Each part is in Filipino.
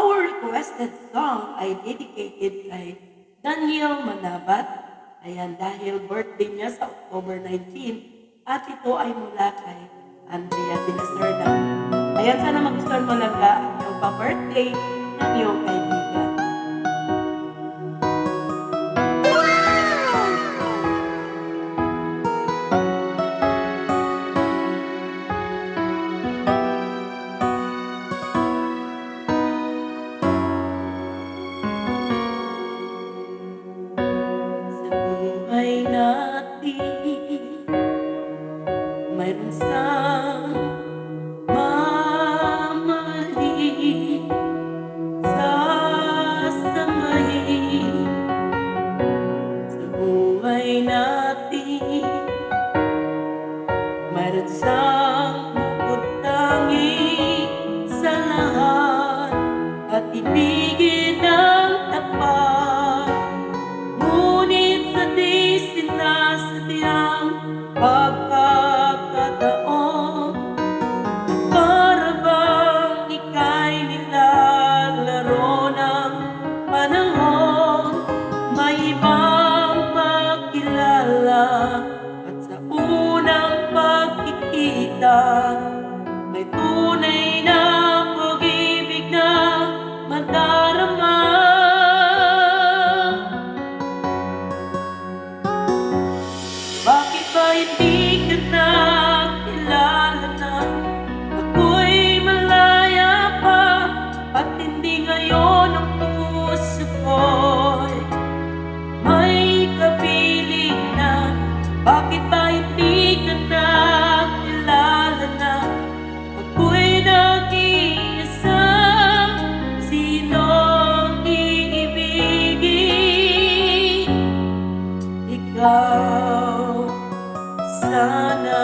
Our requested song ay dedicated kay Daniel Manabat. Ayan, dahil birthday niya sa October 19 at ito ay mula kay Andrea Dinaserna. Ayan, sana magustuhan mo lang ang iyong pa-birthday ng iyong kaibigan. Buhay natin mayroon sa mamali sasamahin. Sa buhay natin mayroon sang bukod tangi sa lahat at ibigin ang tapat. Sinasadyang pagkakataon para bang ika'y nilalaro ng panahon. May ibang makilala at sa unang pagkikita may tunay na pag-ibig na madarama. Bakit ba hindi ka nakilala na ako'y malaya pa at hindi ngayon ang puso ko'y may kapiling na? Bakit ba hindi ka nakilala na ako'y nag-iisa? Sinong iibigin? Ikaw sana.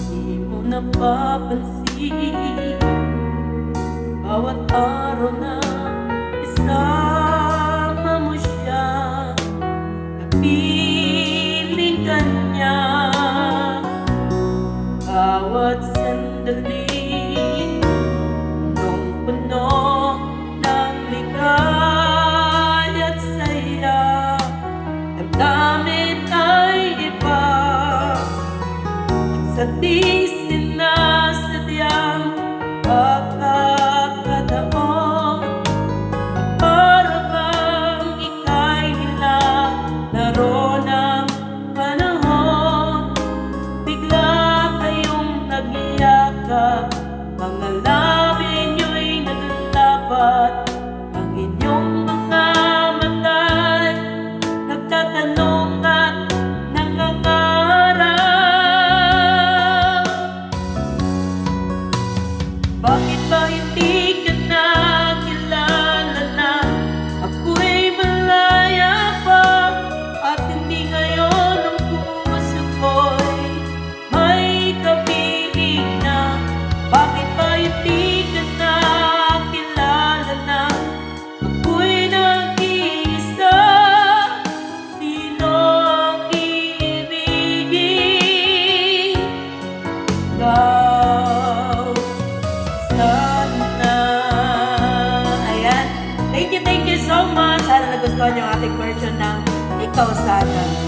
Di mo napapansin bawat araw na isama mo siya, kapiling ka niya. Bawat sandali nung puno ng ligaya at saya, damdamin ay iba at sa di sinasadyang pagkakataon para bang ika'y nilalaro ng panahon. Bigla nag-iyakan, mga labi nyo'y naglapat, ang inyong mga mata'y nagtatanong at nangangarap. Bakit ba hindi ka nakilala na ako'y malaya pa at hindi ngayon ang puso ko'y may kapiling? Bakit ba hindi ka nakilala na ako'y nag-iisa? Sinong iibigin? Ikaw sana. Ayan. Thank you so much. Sana nagustuhan yung ating version ng Ikaw Sana.